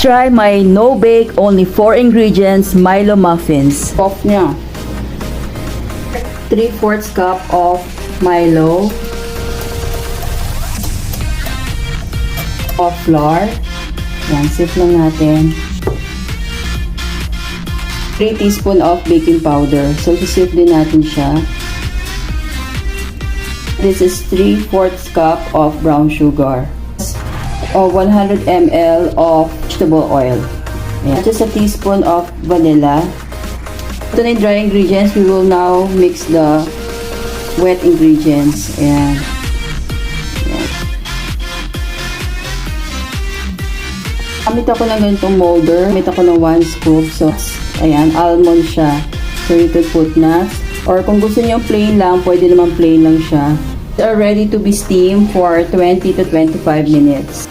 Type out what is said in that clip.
try my no-bake, only 4 ingredients Milo muffins. Off niya. 3/4 cup of Milo. Of flour. Yan, sift lang natin. 3 teaspoon of baking powder. So, sift din natin siya. This is 3/4 cup of brown sugar. 100 ml of vegetable oil. Ayan. Just a teaspoon of vanilla. Ito na yung dry ingredients. We will now mix the wet ingredients. Ayan. Ayan. Gamit ako ng ganitong molder. Gamit ako ng 1 scoop. So, ayan, almond siya. So, you could put nuts. Or kung gusto niyo plain lang, pwede naman plain lang siya. They are ready to be steamed for 20 to 25 minutes.